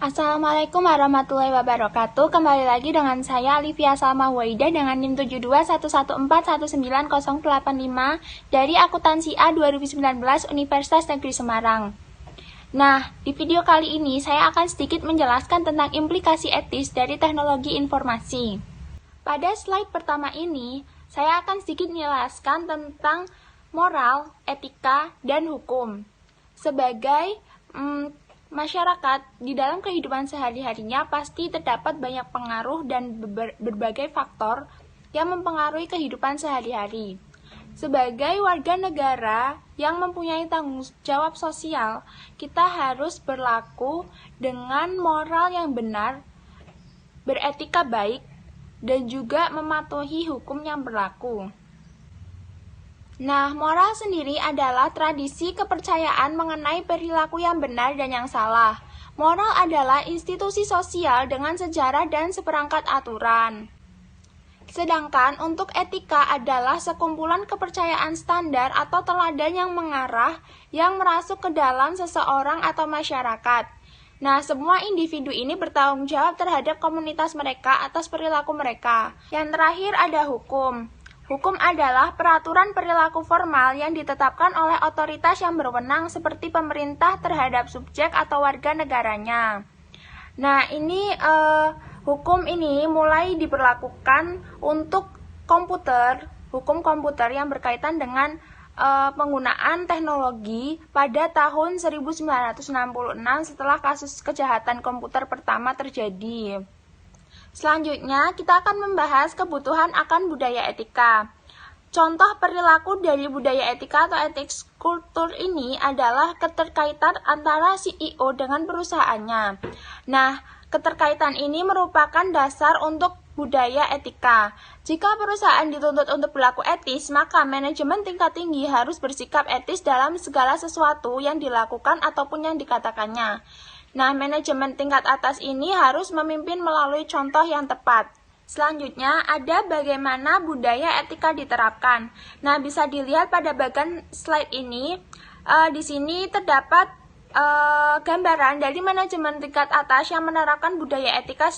Assalamualaikum warahmatullahi wabarakatuh. Kembali lagi dengan saya Alivia Salma Waidah dengan NIM 7211419085 dari Akuntansi A 2019 Universitas Negeri Semarang. Nah, di video kali ini saya akan sedikit menjelaskan tentang implikasi etis dari teknologi informasi. Pada slide pertama ini, saya akan sedikit menjelaskan tentang moral, etika, dan hukum. Sebagai masyarakat, di dalam kehidupan sehari-harinya pasti terdapat banyak pengaruh dan berbagai faktor yang mempengaruhi kehidupan sehari-hari. Sebagai warga negara yang mempunyai tanggung jawab sosial, kita harus berlaku dengan moral yang benar, beretika baik, dan juga mematuhi hukum yang berlaku. Nah, moral sendiri adalah tradisi kepercayaan mengenai perilaku yang benar dan yang salah. Moral adalah institusi sosial dengan sejarah dan seperangkat aturan. Sedangkan untuk etika adalah sekumpulan kepercayaan standar atau teladan yang mengarah yang merasuk ke dalam seseorang atau masyarakat. Nah, semua individu ini bertanggung jawab terhadap komunitas mereka atas perilaku mereka. Yang terakhir ada hukum. Hukum adalah peraturan perilaku formal yang ditetapkan oleh otoritas yang berwenang seperti pemerintah terhadap subjek atau warga negaranya. Nah, ini hukum ini mulai diberlakukan untuk komputer, hukum komputer yang berkaitan dengan penggunaan teknologi pada tahun 1966 setelah kasus kejahatan komputer pertama terjadi. Selanjutnya, kita akan membahas kebutuhan akan budaya etika. Contoh perilaku dari budaya etika atau ethics culture ini adalah keterkaitan antara CEO dengan perusahaannya. Nah, keterkaitan ini merupakan dasar untuk budaya etika. Jika perusahaan dituntut untuk berlaku etis, maka manajemen tingkat tinggi harus bersikap etis dalam segala sesuatu yang dilakukan ataupun yang dikatakannya. Nah, manajemen tingkat atas ini harus memimpin melalui contoh yang tepat. Selanjutnya, ada bagaimana budaya etika diterapkan. Nah, bisa dilihat pada bagian slide ini. Di sini terdapat gambaran dari manajemen tingkat atas yang menerapkan budaya etika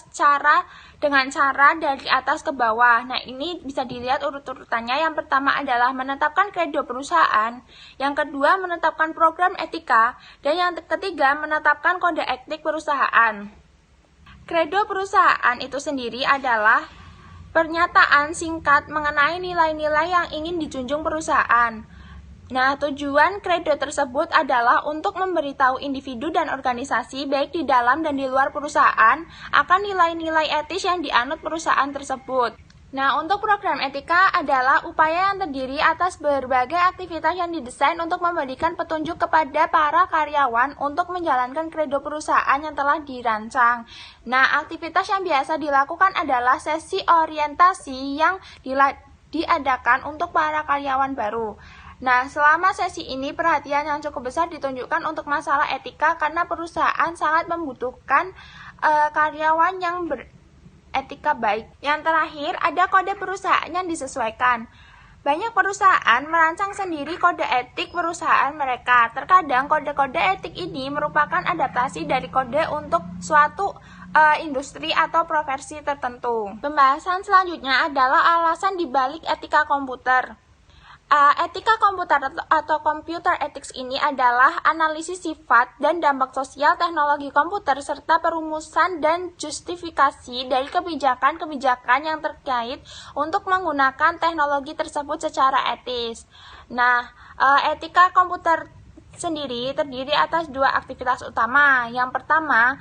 dengan cara dari atas ke bawah. Nah, ini bisa dilihat urut-urutannya. Yang pertama adalah menetapkan kredo perusahaan, yang kedua menetapkan program etika, dan yang ketiga menetapkan kode etik perusahaan. Kredo perusahaan itu sendiri adalah pernyataan singkat mengenai nilai-nilai yang ingin dijunjung perusahaan. Nah, tujuan kredo tersebut adalah untuk memberitahu individu dan organisasi baik di dalam dan di luar perusahaan akan nilai-nilai etis yang dianut perusahaan tersebut. Nah, untuk program etika adalah upaya yang terdiri atas berbagai aktivitas yang didesain untuk memberikan petunjuk kepada para karyawan untuk menjalankan kredo perusahaan yang telah dirancang. Nah, aktivitas yang biasa dilakukan adalah sesi orientasi yang diadakan untuk para karyawan baru. Nah, selama sesi ini perhatian yang cukup besar ditunjukkan untuk masalah etika karena perusahaan sangat membutuhkan karyawan yang beretika baik. Yang terakhir, ada kode perusahaan yang disesuaikan. Banyak perusahaan merancang sendiri kode etik perusahaan mereka. Terkadang kode-kode etik ini merupakan adaptasi dari kode untuk suatu industri atau profesi tertentu. Pembahasan selanjutnya adalah alasan dibalik etika komputer. Etika komputer atau computer ethics ini adalah analisis sifat dan dampak sosial teknologi komputer serta perumusan dan justifikasi dari kebijakan-kebijakan yang terkait untuk menggunakan teknologi tersebut secara etis. Nah, etika komputer sendiri terdiri atas dua aktivitas utama. Yang pertama,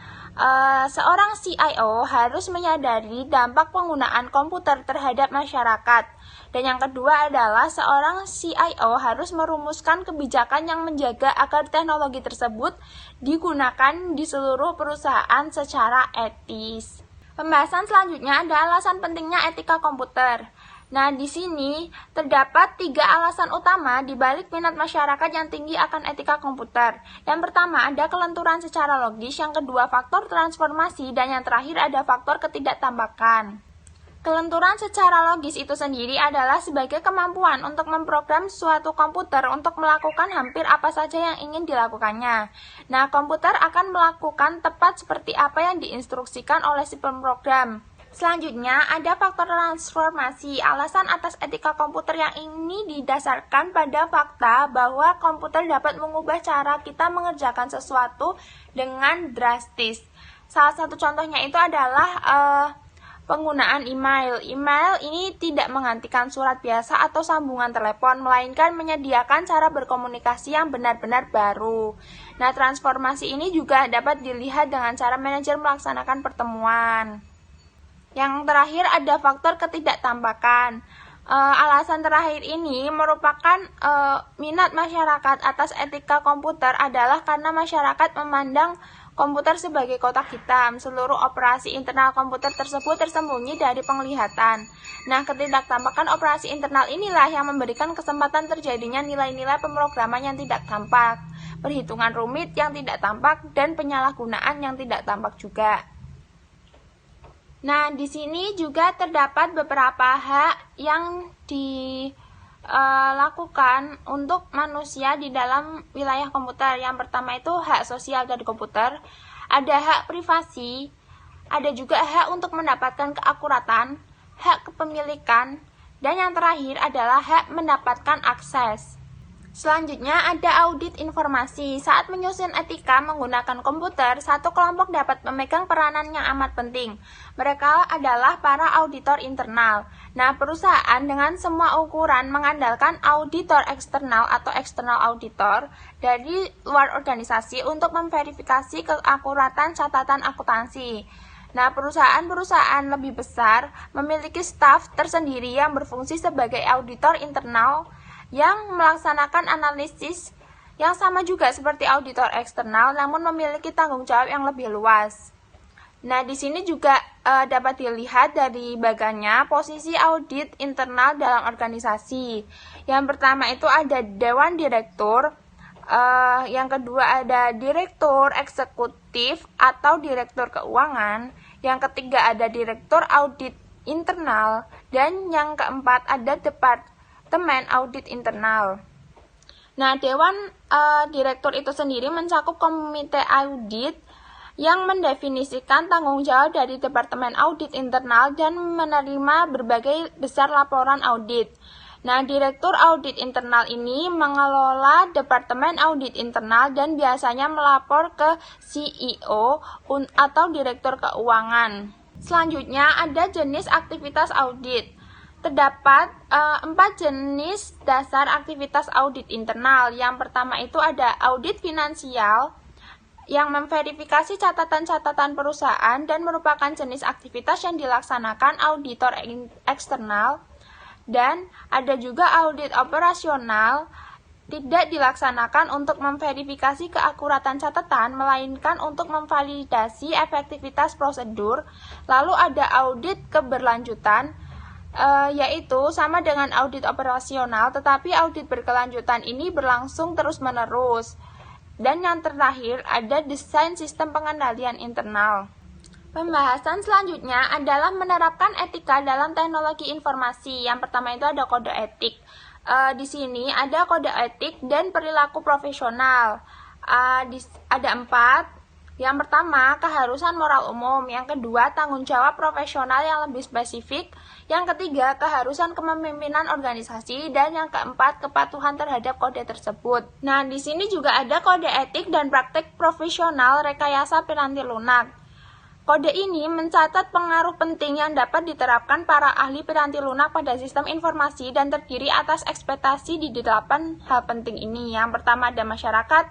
seorang CIO harus menyadari dampak penggunaan komputer terhadap masyarakat. Dan yang kedua adalah seorang CIO harus merumuskan kebijakan yang menjaga agar teknologi tersebut digunakan di seluruh perusahaan secara etis. Pembahasan selanjutnya ada alasan pentingnya etika komputer. Nah, di sini terdapat 3 alasan utama di balik minat masyarakat yang tinggi akan etika komputer. Yang pertama, ada kelenturan secara logis, yang kedua faktor transformasi, dan yang terakhir ada faktor ketidaktambakan. Kelenturan secara logis itu sendiri adalah sebagai kemampuan untuk memprogram suatu komputer untuk melakukan hampir apa saja yang ingin dilakukannya. Nah, komputer akan melakukan tepat seperti apa yang diinstruksikan oleh si pemrogram. Selanjutnya, ada faktor transformasi. Alasan atas etika komputer yang ini didasarkan pada fakta bahwa komputer dapat mengubah cara kita mengerjakan sesuatu dengan drastis. Salah satu contohnya itu adalah penggunaan email. Email ini tidak menggantikan surat biasa atau sambungan telepon, melainkan menyediakan cara berkomunikasi yang benar-benar baru. Nah, transformasi ini juga dapat dilihat dengan cara manajer melaksanakan pertemuan. Yang terakhir ada faktor ketidaktampakan. Alasan terakhir ini merupakan minat masyarakat atas etika komputer adalah karena masyarakat memandang komputer sebagai kotak hitam. Seluruh operasi internal komputer tersebut tersembunyi dari penglihatan. Nah, ketidaktampakan operasi internal inilah yang memberikan kesempatan terjadinya nilai-nilai pemrograman yang tidak tampak, perhitungan rumit yang tidak tampak, dan penyalahgunaan yang tidak tampak juga. Nah, di sini juga terdapat beberapa hak yang dilakukan untuk manusia di dalam wilayah komputer. Yang pertama itu hak sosial dari komputer, ada hak privasi, ada juga hak untuk mendapatkan keakuratan, hak kepemilikan, dan yang terakhir adalah hak mendapatkan akses. Selanjutnya ada audit informasi. Saat menyusun etika menggunakan komputer, satu kelompok dapat memegang peranan yang amat penting. Mereka adalah para auditor internal. Nah, perusahaan dengan semua ukuran mengandalkan auditor eksternal atau external auditor dari luar organisasi untuk memverifikasi keakuratan catatan akuntansi. Nah, perusahaan-perusahaan lebih besar memiliki staf tersendiri yang berfungsi sebagai auditor internal yang melaksanakan analisis yang sama juga seperti auditor eksternal, namun memiliki tanggung jawab yang lebih luas. Nah, di sini juga dapat dilihat dari bagannya posisi audit internal dalam organisasi. Yang pertama itu ada Dewan Direktur, yang kedua ada Direktur Eksekutif atau Direktur Keuangan, yang ketiga ada Direktur Audit Internal, dan yang keempat ada Departemen Audit Internal. Nah, Dewan Direktur itu sendiri mencakup komite audit yang mendefinisikan tanggung jawab dari Departemen Audit Internal dan menerima berbagai besar laporan audit. Nah, Direktur Audit Internal ini mengelola Departemen Audit Internal dan biasanya melapor ke CEO atau Direktur Keuangan. Selanjutnya ada jenis aktivitas audit. Terdapat 4 jenis dasar aktivitas audit internal. Yang pertama itu ada audit finansial yang memverifikasi catatan-catatan perusahaan dan merupakan jenis aktivitas yang dilaksanakan auditor eksternal. Dan ada juga audit operasional, tidak dilaksanakan untuk memverifikasi keakuratan catatan, melainkan untuk memvalidasi efektivitas prosedur. Lalu ada audit keberlanjutan, yaitu sama dengan audit operasional, tetapi audit berkelanjutan ini berlangsung terus-menerus. Dan yang terakhir ada desain sistem pengendalian internal. Pembahasan selanjutnya adalah menerapkan etika dalam teknologi informasi. Yang pertama itu ada kode etik. Di sini ada kode etik dan perilaku profesional. Ada 4. Yang pertama, keharusan moral umum. Yang kedua, tanggung jawab profesional yang lebih spesifik. Yang ketiga, keharusan kepemimpinan organisasi. Dan yang keempat, kepatuhan terhadap kode tersebut. Nah, di sini juga ada kode etik dan praktek profesional rekayasa piranti lunak. Kode ini mencatat pengaruh penting yang dapat diterapkan para ahli piranti lunak pada sistem informasi dan terdiri atas ekspektasi di 8 hal penting ini. Yang pertama ada masyarakat,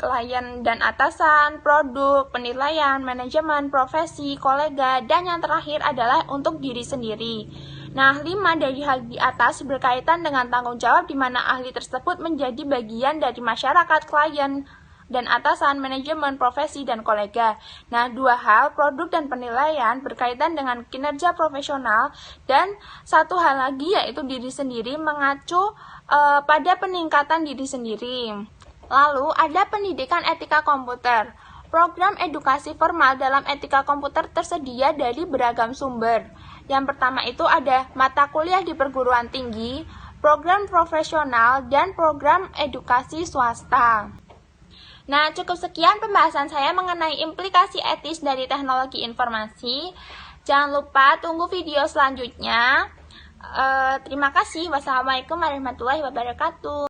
klien dan atasan, produk, penilaian, manajemen, profesi, kolega, dan yang terakhir adalah untuk diri sendiri. Nah, 5 dari hal di atas berkaitan dengan tanggung jawab di mana ahli tersebut menjadi bagian dari masyarakat, klien, dan atasan, manajemen, profesi, dan kolega. Nah, 2 hal, produk dan penilaian, berkaitan dengan kinerja profesional, dan 1 hal lagi yaitu diri sendiri, mengacu pada peningkatan diri sendiri. Lalu, ada pendidikan etika komputer. Program edukasi formal dalam etika komputer tersedia dari beragam sumber. Yang pertama itu ada mata kuliah di perguruan tinggi, program profesional, dan program edukasi swasta. Nah, cukup sekian pembahasan saya mengenai implikasi etis dari teknologi informasi. Jangan lupa tunggu video selanjutnya. Terima kasih. Wassalamualaikum warahmatullahi wabarakatuh.